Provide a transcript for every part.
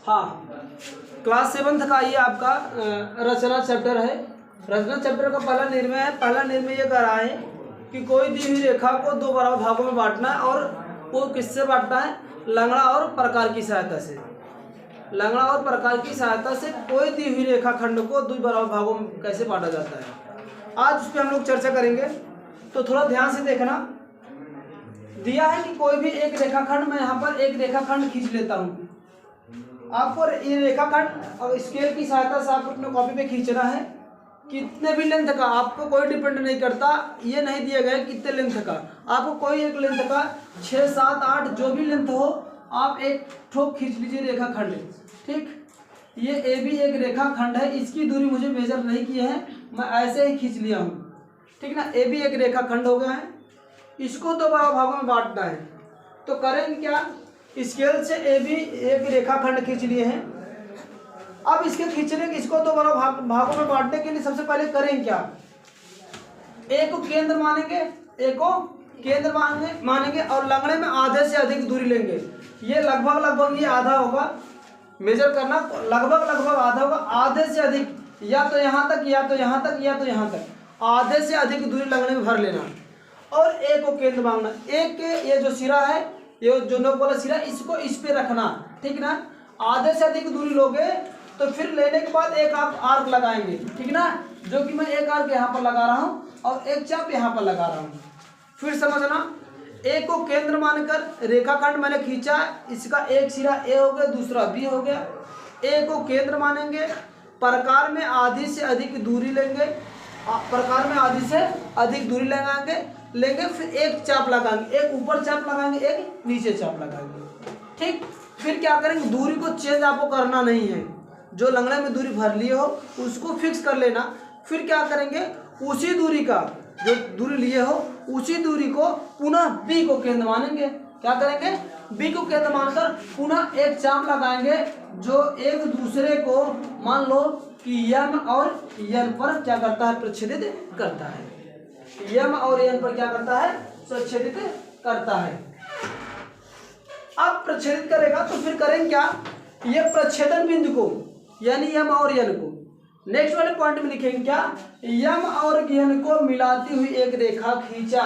हाँ, class 7th का ये आपका रचना चैप्टर है। रचना चैप्टर का पहला निर्णय है। पहला निर्णय ये कर रहा है कि कोई दी हुई रेखा को दो बराबर भागों में बांटना है, और वो किससे बांटना है? लंगड़ा और प्रकार की सहायता से। लंगड़ा और प्रकार की सहायता से कोई दी हुई रेखाखंड को दो बराबर भागों में कैसे बांटा जाता है, आज उस पर हम लोग चर्चा करेंगे। तो थोड़ा ध्यान से देखना। दिया है कि कोई भी एक रेखाखंड, मैं यहाँ पर एक रेखाखंड खींच लेता हूँ। आपको ये रेखाखंड और स्केल की सहायता से आपको अपने कॉपी पे खींचना है। कितने भी लेंथ का, आपको कोई डिपेंड नहीं करता, ये नहीं दिया गया कितने लेंथ का, आपको कोई एक लेंथ का 6, 7, 8 जो भी लेंथ हो, आप एक ठोक खींच लीजिए रेखाखंड। ठीक, ये ए भी एक रेखाखंड है, इसकी दूरी मुझे मेजर नहीं की है, मैं ऐसे ही खींच लिया हूँ। ठीक ना, ए भी एक रेखाखंड हो गया है, इसको दो बराबर भागों में बांटना है। तो करेंगे क्या? स्केल से ए भी एक रेखाखंड खींच लिए हैं। अब इसके खींचने के, इसको दो बराबर भागों में बांटने के लिए सबसे पहले करेंगे क्या? ए को केंद्र मानेंगे, ए को केंद्र मानेंगे और लंगड़े में आधे से अधिक दूरी लेंगे। ये लगभग ये आधा होगा, मेजर करना, लगभग आधा होगा। आधे से अधिक, या तो यहाँ तक, या तो यहाँ तक, या तो यहाँ तक, आधे से अधिक दूरी लंगड़े में भर लेना और ए को केंद्र मांगना। ए के ये जो सिरा है, ये जो नोक वाला सिरा, इसको इस पे रखना। ठीक ना, आधे से अधिक दूरी लोगे तो फिर लेने के बाद एक आप आर्क लगाएंगे। ठीक ना, जो कि मैं एक आर्क यहाँ पर लगा रहा हूँ और एक चाप यहाँ पर लगा रहा हूँ। फिर समझना, ए को केंद्र मानकर रेखाखंड मैंने खींचा, इसका एक सिरा ए हो गया, दूसरा बी हो गया। ए को केंद्र मानेंगे, प्रकार में आधी से अधिक दूरी लेंगे, प्रकार में आधी से अधिक दूरी लेंगे, फिर एक चाप लगाएंगे, एक ऊपर चाप लगाएंगे, एक नीचे चाप लगाएंगे। ठीक, फिर क्या करेंगे? दूरी को चेंज आपको करना नहीं है, जो लंगड़े में दूरी भर लिए हो उसको फिक्स कर लेना। फिर क्या करेंगे? उसी दूरी का, जो दूरी लिए हो उसी दूरी को पुनः बी को केंद्र मानेंगे। क्या करेंगे? बी को केंद्र मानकर पुनः एक चाप लगाएंगे, जो एक दूसरे को मान लो कि यम और यन पर क्या करता है? प्रच्छेदित करता है। यम और यन पर क्या करता है? प्रच्छेदित करता है। अब प्रच्छेदित करेगा तो फिर करेंगे क्या? ये प्रच्छेदन बिंदु को, यानी यम और यन को नेक्स्ट वाले पॉइंट में लिखेंगे क्या? यम और यन को मिलाती हुई एक रेखा खींचा।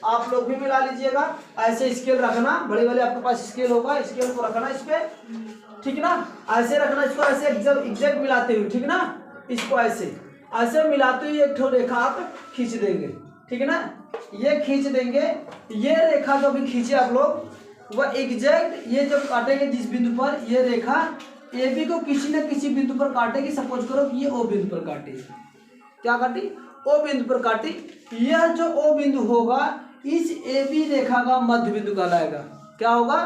आप लोग भी मिला लीजिएगा, ऐसे स्केल रखना, बड़े वाले आपके पास स्केल होगा, स्केल को रखना इस पे। ठीक ना, ऐसे रखना इसको, ऐसे एग्जैक्ट मिलाते हुए। ठीक ना, इसको ऐसे मिलाते हुए एक ठो रेखा आप खींच देंगे। ठीक है ना, ये खींच देंगे। ये रेखा जो भी खींचे आप लोग, वह एग्जैक्ट ये जब काटेंगे जिस बिंदु पर, ये रेखा ए बी को किसी न किसी बिंदु पर काटेगी। सपोज करो कि ये ओ बिंदु पर काटी, क्या काटी? ओ बिंदु पर काटी। यह जो ओ बिंदु होगा, इस ए बी रेखा का मध्य बिंदु कहलाएगा। क्या होगा?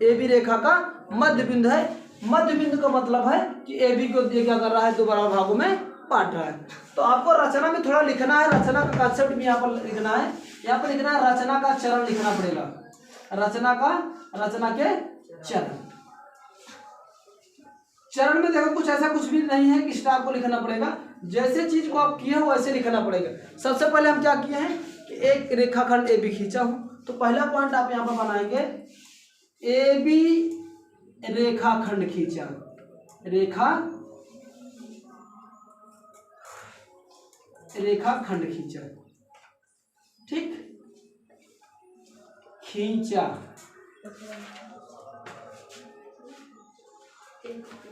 ए बी रेखा का मध्य बिंदु है। मध्य बिंदु का मतलब है कि ए बी को ये क्या कर रहा है? दो बराबर भागों में बांट रहा है। तो आपको रचना में थोड़ा लिखना है, रचना का कॉन्सेप्ट भी यहाँ पर लिखना है। यहाँ पर लिखना है रचना का चरण लिखना पड़ेगा, रचना के चरण में देखो कुछ ऐसा कुछ भी नहीं है कि स्टार को लिखना पड़ेगा, जैसे चीज को आप किए हो वैसे लिखना पड़ेगा। सबसे पहले हम क्या किए हैं कि एक रेखाखंड ए बी खींचा हूं, तो पहला पॉइंट आप यहाँ पर बनाएंगे, ए बी रेखाखंड खींचा, रेखाखंड खींचा। ठीक, खींचा,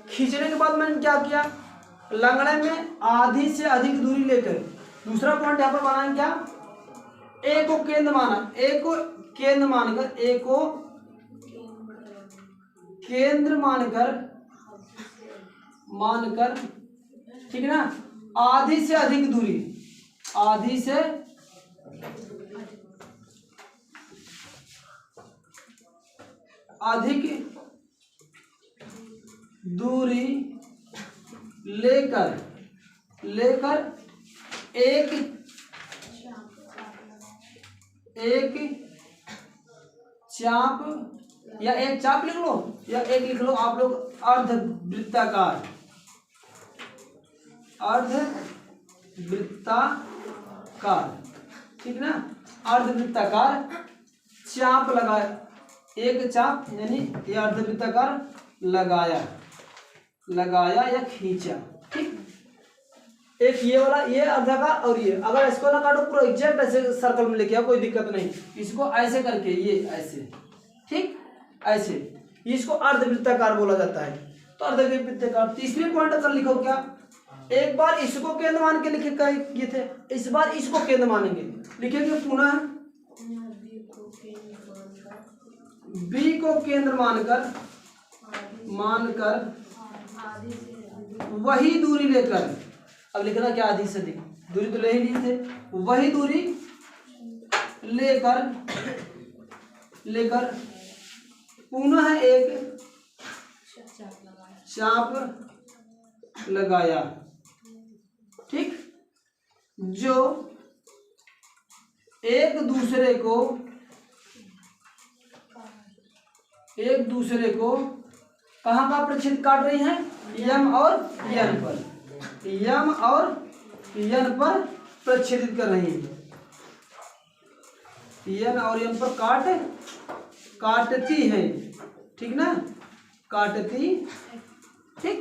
खींचने के बाद मैंने क्या किया? लंगड़े में आधी से अधिक दूरी लेकर दूसरा पॉइंट यहां पर बनाएंगे क्या? ए को केंद्र माना, ए को केंद्र मानकर ठीक है ना, आधी से अधिक दूरी, आधी से अधिक दूरी लेकर एक चाप, या एक चाप लिख लो या एक लिख लो आप लोग, अर्धवृत्ताकार ठीक ना, अर्धवृत्ताकार चाप लगाया, एक चाप यानी ये अर्धवृत्ताकार लगाया। लगाया या खींचा। ठीक, एक ये वाला, ये अर्धाकार और ये, अगर इसको ना काटो पूरा एग्जैक्ट ऐसे सर्कल में लेके आओ, कोई दिक्कत नहीं। इसको ऐसे करके, ये ऐसे, ठीक ऐसे, इसको अर्धवृत्ताकार बोला जाता है। तो अर्धवृत्ताकार। तीसरे पॉइंट कर लिखो क्या, एक बार इसको केंद्र मान के लिखे किए थे, इस बार इसको केंद्र मानेंगे। लिखेंगे पुनः बी को केंद्र मानकर वही दूरी लेकर, अब लिखना क्या, आधी से अधिक दूरी तो ले ही लिए थे, वही दूरी लेकर पुनः एक चाप लगाया। ठीक, जो एक दूसरे को कहाँ का प्रच्छेद काट रही हैं, यम और यन पर, यम और यन पर प्रच्छेदित कर रही है। यन और यन पर काटती है। ठीक ना, काटती। ठीक,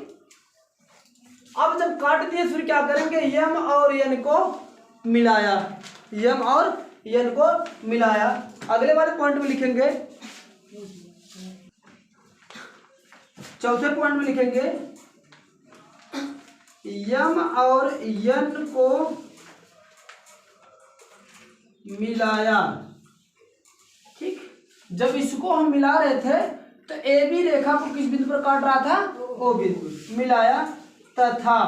अब जब काटती है फिर क्या करेंगे, यम और यन को मिलाया, यम और यन को मिलाया। अगले वाले पॉइंट में लिखेंगे, चौथे पॉइंट में लिखेंगे यम और यन को मिलाया। ठीक, जब इसको हम मिला रहे थे तो ए बी रेखा को किस बिंदु पर काट रहा था, ओ बिंदु, मिलाया तथा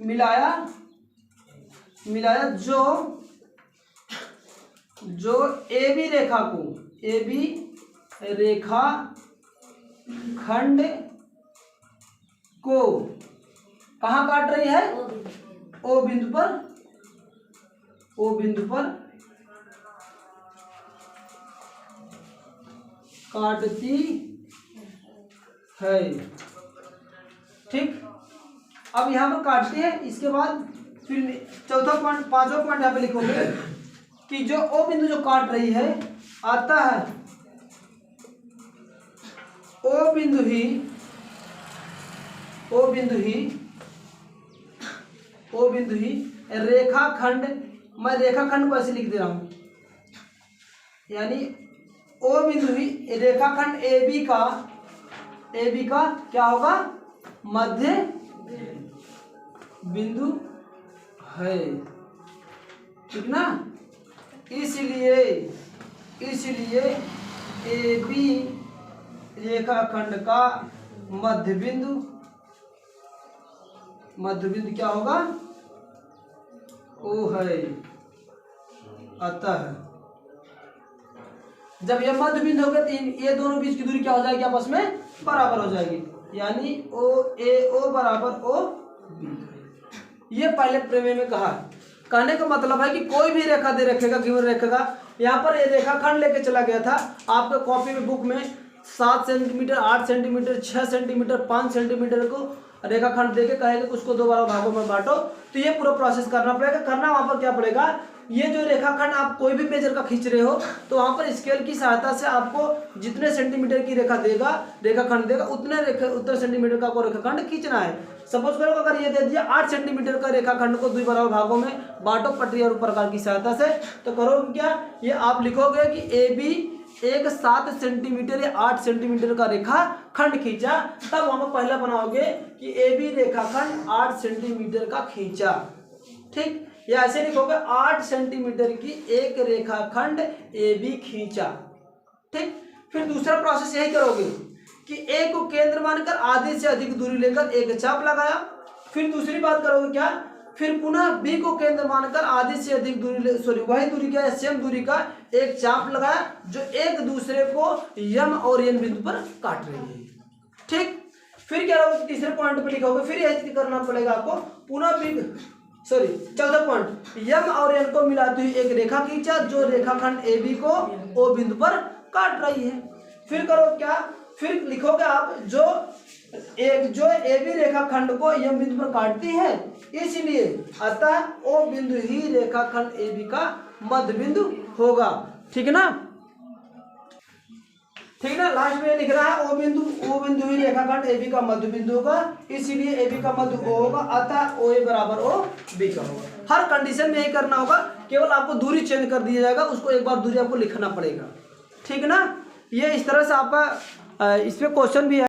मिलाया जो ए बी रेखा को, ए बी रेखा खंड को कहाँ काट रही है, ओ बिंदु पर काटती है। ठीक, अब यहाँ पर काटती है। इसके बाद फिर चौथा पॉइंट, पांचवा पॉइंट यहाँ पे लिखोगे कि जो ओ बिंदु जो काट रही है आता है, ओ बिंदु ही रेखाखंड, मैं रेखाखंड को ऐसे लिख दे रहा हूं, यानी ओ बिंदु ही रेखाखंड ए बी का क्या होगा, मध्य बिंदु है। ठीक ना, इसलिए ए बी रेखाखंड का मध्य बिंदु क्या होगा, ओ है। अतः जब यह मध्य बिंदु होगा तो ये दोनों बीच की दूरी क्या हो जाएगी, आपस में बराबर हो जाएगी, यानी ओ ए ओ बराबर ओ बी। ये पहले प्रमेय में कहा। कहने का मतलब है कि कोई भी रेखा दे रखेगा, गिवन रखेगा, यहाँ पर ये रेखाखंड लेके चला गया था आपके कॉपी में, बुक में 7 सेंटीमीटर, 8 सेंटीमीटर, 6 सेंटीमीटर, 5 सेंटीमीटर को रेखाखंड देके कहेगा कि उसको 2 भागों में बांटो। तो ये पूरा प्रोसेस करना पड़ेगा। करना वहाँ पर क्या पड़ेगा, ये जो रेखाखंड आप कोई भी मेजर का खींच रहे हो तो वहाँ पर स्केल की सहायता से आपको जितने सेंटीमीटर की रेखाखंड देगा उतने सेंटीमीटर का रेखाखंड खींचना है। सपोज करो अगर ये दे दिया 8 सेंटीमीटर का रेखाखंड को 2 बराबर भागों में बांटो पटरी और प्रकार की सहायता से, तो करोगे क्या, ये आप लिखोगे कि ए बी एक 7 सेंटीमीटर या 8 सेंटीमीटर का रेखाखंड खींचा, तब वहां पर पहला बनाओगे कि ए बी रेखाखंड 8 सेंटीमीटर का खींचा। ठीक, या ऐसे लिखोगे 8 सेंटीमीटर की एक रेखाखंड ए बी खींचा। ठीक, फिर दूसरा प्रोसेस यही करोगे कि ए को केंद्र मानकर आधे से अधिक दूरी लेकर एक चाप लगाया। फिर दूसरी बात करोगे क्या, फिर पुनः बी को केंद्र मानकर आधे से अधिक दूरी वही दूरी का सेम दूरी का एक चाप लगाया जो एक दूसरे को यम और एन बिंदु पर काट रही है। ठीक, फिर क्या होगा, तीसरे पॉइंट पे लिखोगे, फिर यही करना पड़ेगा आपको, पुनः चौथा पॉइंट, यम और एन को मिलाती हुई एक रेखा खींचा जो रेखाखंड ए बी को ओ बिंदु पर काट रही है। फिर करो क्या, फिर लिखोगे आप जो ए बी रेखाखंड को यम बिंदु पर काटती है, इसलिए अतः ओ बिंदु ही रेखाखंड ए बी का मध्य बिंदु होगा। ठीक है ना। ठीक ना। लास्ट में लिख रहा है ओ बिंदु ही रेखाखंड ए बी का मध्य बिंदु होगा, इसीलिए ए बी का मध्य ओ होगा, अतः ओ ए बराबर ओ बी का होगा। हर कंडीशन में यही करना होगा, केवल आपको दूरी चेंज कर दिया जाएगा, उसको एक बार दूरी आपको लिखना पड़ेगा, ठीक ना। ये इस तरह से आपका इस पे क्वेश्चन भी है।